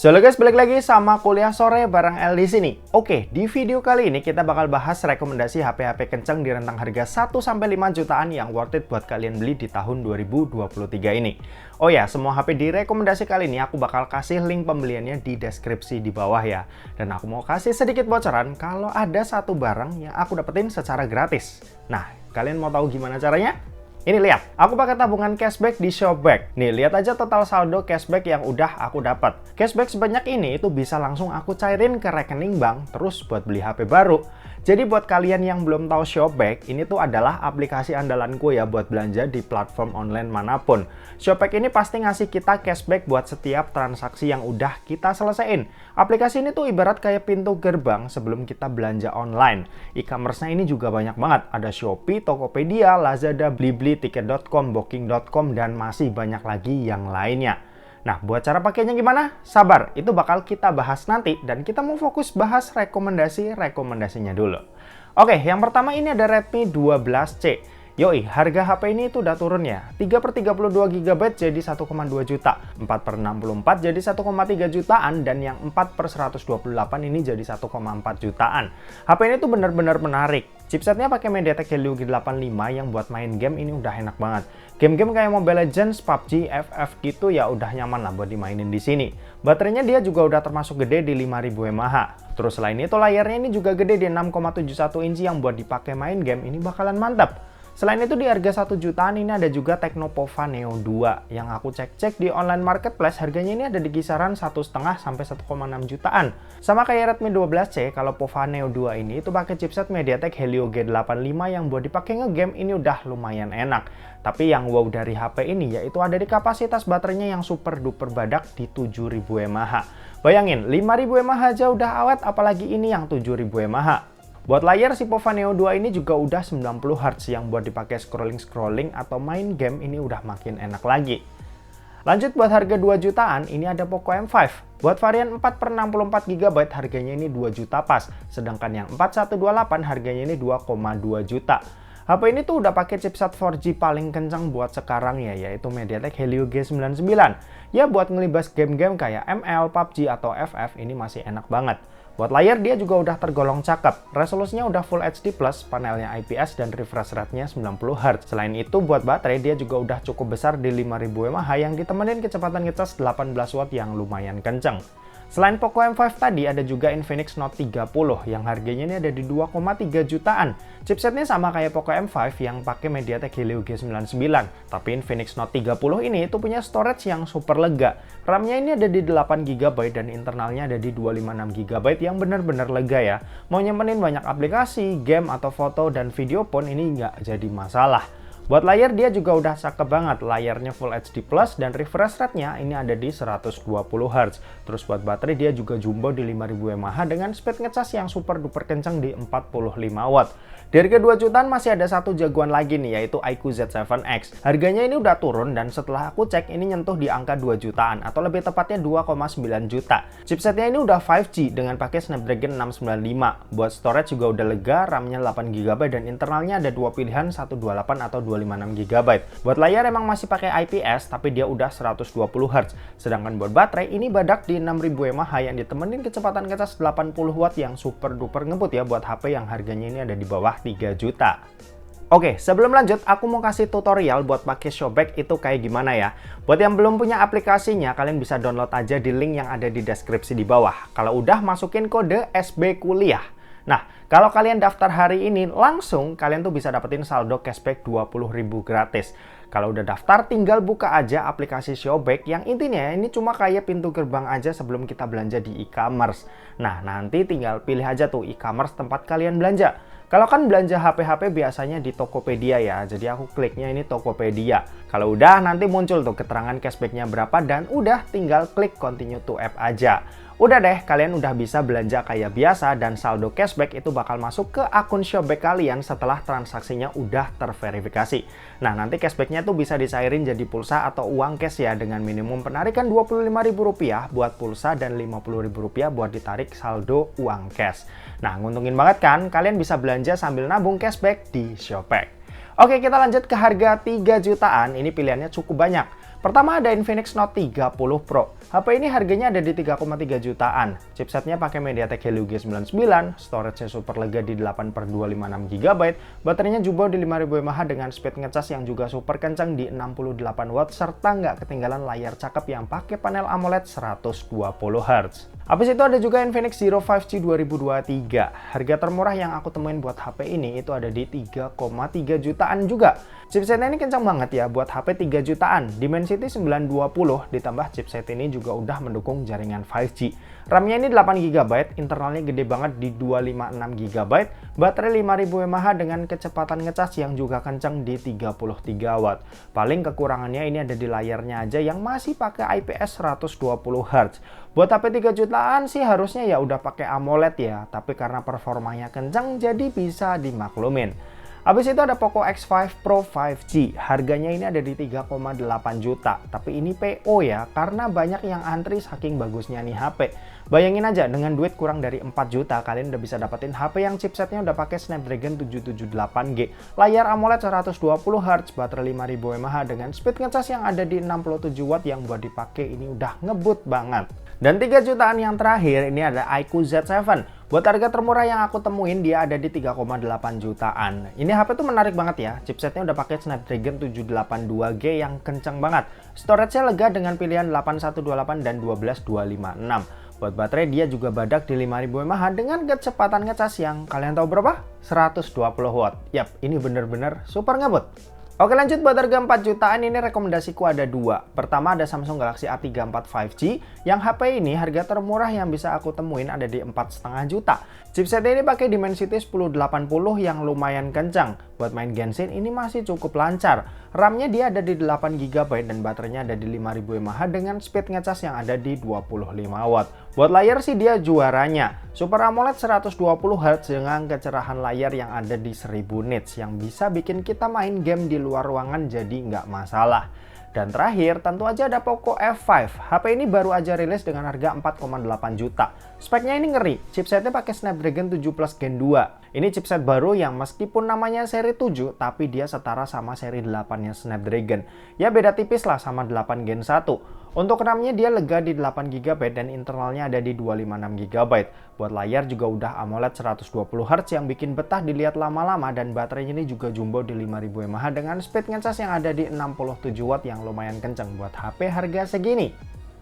Halo guys, balik lagi sama kuliah sore bareng El di sini. Oke, di video kali ini kita bakal bahas rekomendasi HP-HP kenceng di rentang harga 1-5 jutaan yang worth it buat kalian beli di tahun 2023 ini. Oh ya, semua HP di rekomendasi kali ini aku bakal kasih link pembeliannya di deskripsi di bawah ya. Dan aku mau kasih sedikit bocoran kalau ada satu barang yang aku dapetin secara gratis. Nah, kalian mau tahu gimana caranya? Ini lihat, aku pakai tabungan cashback di Shopback. Nih, lihat aja total saldo cashback yang udah aku dapat. Cashback sebanyak ini itu bisa langsung aku cairin ke rekening bank terus buat beli HP baru. Jadi buat kalian yang belum tahu Shopback, ini tuh adalah aplikasi andalanku ya buat belanja di platform online manapun. Shopback ini pasti ngasih kita cashback buat setiap transaksi yang udah kita selesaiin. Aplikasi ini tuh ibarat kayak pintu gerbang sebelum kita belanja online. E-commerce-nya ini juga banyak banget. Ada Shopee, Tokopedia, Lazada, Blibli, Tiket.com, Booking.com, dan masih banyak lagi yang lainnya. Nah, buat cara pakainya gimana? Sabar, itu bakal kita bahas nanti dan kita mau fokus bahas rekomendasinya dulu. Oke, yang pertama ini ada Redmi 12C. Yoi, harga HP ini itu udah turun ya. 3/32 GB jadi 1,2 juta. 4/64 jadi 1,3 jutaan. Dan yang 4/128 ini jadi 1,4 jutaan. HP ini tuh bener-bener menarik. Chipsetnya pakai MediaTek Helio G85 yang buat main game ini udah enak banget. Game-game kayak Mobile Legends, PUBG, FF gitu ya udah nyaman lah buat dimainin di sini. Baterainya dia juga udah termasuk gede di 5000 mAh. Terus selain itu layarnya ini juga gede di 6,71 inci yang buat dipakai main game ini bakalan mantap. Selain itu di harga 1 jutaan ini ada juga Tecno Pova Neo 2 yang aku cek-cek di online marketplace harganya ini ada di kisaran 1,5 sampai 1,6 jutaan. Sama kayak Redmi 12C, kalau Pova Neo 2 ini itu pakai chipset MediaTek Helio G85 yang buat dipakai ngegame ini udah lumayan enak. Tapi yang wow dari HP ini yaitu ada di kapasitas baterainya yang super duper badak di 7000 mAh. Bayangin 5000 mAh aja udah awet, apalagi ini yang 7000 mAh. Buat layar si Pova Neo 2 ini juga udah 90 Hz yang buat dipakai scrolling-scrolling atau main game ini udah makin enak lagi. Lanjut buat harga 2 jutaan, ini ada Poco M5. Buat varian 4/64 GB harganya ini 2 juta pas, sedangkan yang 4128 harganya ini 2,2 juta. HP ini tuh udah pakai chipset 4G paling kencang buat sekarang ya, yaitu MediaTek Helio G99. Ya buat ngelibas game-game kayak ML, PUBG, atau FF ini masih enak banget. Buat layar dia juga udah tergolong cakep, resolusinya udah Full HD+, panelnya IPS dan refresh rate-nya 90 Hz. Selain itu buat baterai dia juga udah cukup besar di 5000 mAh yang ditemenin kecepatan ngecas 18 Watt yang lumayan kenceng. Selain Poco M5 tadi ada juga Infinix Note 30 yang harganya ini ada di 2,3 jutaan. Chipsetnya sama kayak Poco M5 yang pakai MediaTek Helio G99, tapi Infinix Note 30 ini itu punya storage yang super lega. RAM-nya ini ada di 8 GB dan internalnya ada di 256 GB yang benar-benar lega ya. Mau nyimpenin banyak aplikasi, game atau foto dan video pun ini nggak jadi masalah. Buat layar dia juga udah cakep banget, layarnya Full HD Plus dan refresh rate-nya ini ada di 120 Hz. Terus buat baterai dia juga jumbo di 5000 mAh dengan speed ngecas yang super duper kencang di 45 Watt. Di harga 2 jutaan masih ada satu jagoan lagi nih yaitu iQOO Z7X. Harganya ini udah turun dan setelah aku cek ini nyentuh di angka 2 jutaan atau lebih tepatnya 2,9 juta. Chipsetnya ini udah 5G dengan pakai Snapdragon 695. Buat storage juga udah lega, RAM-nya 8 GB dan internalnya ada dua pilihan 128 atau 256 GB. Buat layar emang masih pakai IPS tapi dia udah 120 Hz. Sedangkan buat baterai ini badak di 6000 mAh yang ditemenin kecepatan ngecas 80 Watt yang super duper ngebut ya buat HP yang harganya ini ada di bawah 3 juta. Oke, sebelum lanjut, aku mau kasih tutorial buat pakai Shopback itu kayak gimana ya. Buat yang belum punya aplikasinya, kalian bisa download aja di link yang ada di deskripsi di bawah. Kalau udah, masukin kode SB Kuliah. Nah, kalau kalian daftar hari ini, langsung kalian tuh bisa dapetin saldo cashback 20.000 gratis. Kalau udah daftar, tinggal buka aja aplikasi Shopback yang intinya ini cuma kayak pintu gerbang aja sebelum kita belanja di e-commerce. Nah, nanti tinggal pilih aja tuh e-commerce tempat kalian belanja. Kalau kan belanja HP-HP biasanya di Tokopedia ya, jadi aku kliknya ini Tokopedia. Kalau udah nanti muncul tuh keterangan cashbacknya berapa dan udah tinggal klik continue to app aja. Udah deh, kalian udah bisa belanja kayak biasa dan saldo cashback itu bakal masuk ke akun Shopback kalian setelah transaksinya udah terverifikasi. Nah, nanti cashbacknya tuh bisa disairin jadi pulsa atau uang cash ya dengan minimum penarikan Rp25.000 buat pulsa dan Rp50.000 buat ditarik saldo uang cash. Nah, nguntungin banget kan? Kalian bisa belanja sambil nabung cashback di Shopback. Oke, kita lanjut ke harga 3 jutaan. Ini pilihannya cukup banyak. Pertama ada Infinix Note 30 Pro. HP ini harganya ada di 3,3 jutaan. Chipsetnya pakai MediaTek Helio G99, storage-nya super lega di 8/256 GB, baterainya jumbo di 5000 mAh dengan speed ngecas yang juga super kencang di 68 watt, serta nggak ketinggalan layar cakep yang pakai panel AMOLED 120 Hz. Habis itu ada juga Infinix Zero 5G 2023. Harga termurah yang aku temuin buat HP ini itu ada di 3,3 jutaan juga. Chipsetnya ini kencang banget ya buat HP 3 jutaan. Dimensity 920 ditambah chipset ini juga udah mendukung jaringan 5G. RAM-nya ini 8 GB, internalnya gede banget di 256 GB, baterai 5000 mAh dengan kecepatan ngecas yang juga kencang di 33 watt. Paling kekurangannya ini ada di layarnya aja yang masih pakai IPS 120 Hz. Buat HP 3 jutaan sih harusnya ya udah pakai AMOLED ya, tapi karena performanya kencang jadi bisa dimaklumin. Habis itu ada Poco X5 Pro 5G, harganya ini ada di 3,8 juta, tapi ini PO ya, karena banyak yang antri saking bagusnya nih HP. Bayangin aja, dengan duit kurang dari 4 juta, kalian udah bisa dapetin HP yang chipsetnya udah pakai Snapdragon 778G, layar AMOLED 120 Hz, baterai 5000 mAh dengan speed ngecas yang ada di 67 watt yang buat dipakai ini udah ngebut banget. Dan 3 jutaan yang terakhir ini ada iQOO Z7. Buat harga termurah yang aku temuin dia ada di 3,8 jutaan. Ini HP tuh menarik banget ya. Chipsetnya udah pakai Snapdragon 782G yang kenceng banget. Storage-nya lega dengan pilihan 8128 dan 12256. Buat baterai dia juga badak di 5000 mAh dengan kecepatan ngecas yang kalian tahu berapa? 120 watt. Yap, ini bener-bener super ngebut. Oke, lanjut buat harga 4 jutaan ini rekomendasiku ada dua. Pertama ada Samsung Galaxy A34 5G, yang HP ini harga termurah yang bisa aku temuin ada di 4,5 juta. Chipsetnya ini pakai Dimensity 1080 yang lumayan kencang. Buat main Genshin ini masih cukup lancar. RAM-nya dia ada di 8 GB dan baterainya ada di 5000 mAh dengan speed ngecas yang ada di 25 watt. Buat layar sih dia juaranya. Super AMOLED 120 Hz dengan kecerahan layar yang ada di 1000 nits yang bisa bikin kita main game di luar ruangan jadi nggak masalah. Dan terakhir tentu aja ada Poco F5. HP ini baru aja rilis dengan harga 4,8 juta. Speknya ini ngeri, chipsetnya pakai Snapdragon 7 Plus Gen 2. Ini chipset baru yang meskipun namanya seri 7, tapi dia setara sama seri 8-nya Snapdragon. Ya beda tipis lah sama 8 Gen 1. Untuk RAM-nya dia lega di 8 GB dan internalnya ada di 256 GB. Buat layar juga udah AMOLED 120 Hz yang bikin betah dilihat lama-lama, dan baterainya ini juga jumbo di 5000 mAh dengan speed ngecas yang ada di 67 watt yang lumayan kenceng buat HP harga segini.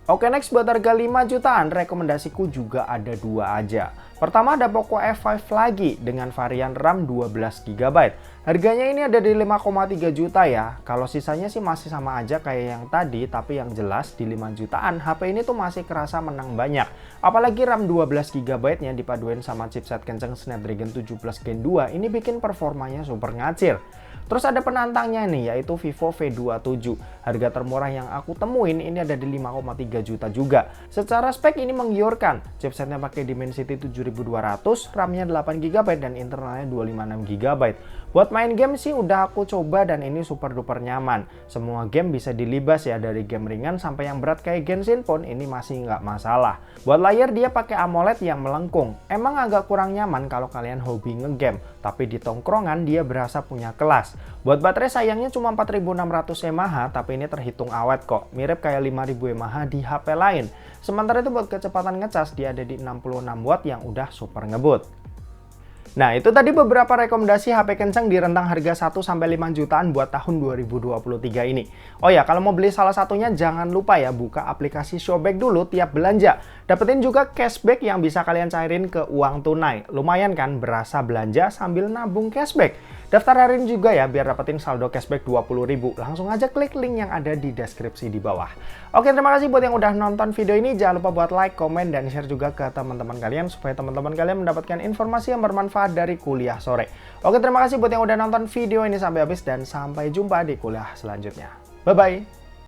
Oke, next buat harga 5 jutaan, rekomendasiku juga ada dua aja. Pertama ada Poco F5 lagi dengan varian RAM 12 GB. Harganya ini ada di 5,3 juta ya. Kalau sisanya sih masih sama aja kayak yang tadi, tapi yang jelas di 5 jutaan HP ini tuh masih kerasa menang banyak. Apalagi RAM 12 GB-nya dipaduin sama chipset kenceng Snapdragon 7 Plus Gen 2, ini bikin performanya super ngacir. Terus ada penantangnya nih, yaitu Vivo V27. Harga termurah yang aku temuin ini ada di 5,3 juta juga. Secara spek ini menggiurkan. Chipsetnya pakai Dimensity 7200, RAM-nya 8 GB dan internalnya 256 GB. Buat main game sih udah aku coba dan ini super duper nyaman. Semua game bisa dilibas ya, dari game ringan sampai yang berat kayak Genshin pun ini masih nggak masalah. Buat layar dia pakai AMOLED yang melengkung. Emang agak kurang nyaman kalau kalian hobi ngegame, tapi di tongkrongan dia berasa punya kelas. Buat baterai sayangnya cuma 4600 mAh, tapi ini terhitung awet kok. Mirip kayak 5000 mAh di HP lain. Sementara itu buat kecepatan ngecas dia ada di 66 watt yang udah super ngebut. Nah, itu tadi beberapa rekomendasi HP kencang di rentang harga 1-5 jutaan buat tahun 2023 ini. Oh ya, kalau mau beli salah satunya jangan lupa ya buka aplikasi Showback dulu tiap belanja. Dapetin juga cashback yang bisa kalian cairin ke uang tunai. Lumayan kan, berasa belanja sambil nabung cashback. Daftar hari ini juga ya biar dapetin saldo cashback 20.000. Langsung aja klik link yang ada di deskripsi di bawah. Oke, terima kasih buat yang udah nonton video ini. Jangan lupa buat like, komen, dan share juga ke teman-teman kalian supaya teman-teman kalian mendapatkan informasi yang bermanfaat dari kuliah sore. Oke, terima kasih buat yang udah nonton video ini sampai habis dan sampai jumpa di kuliah selanjutnya. Bye-bye!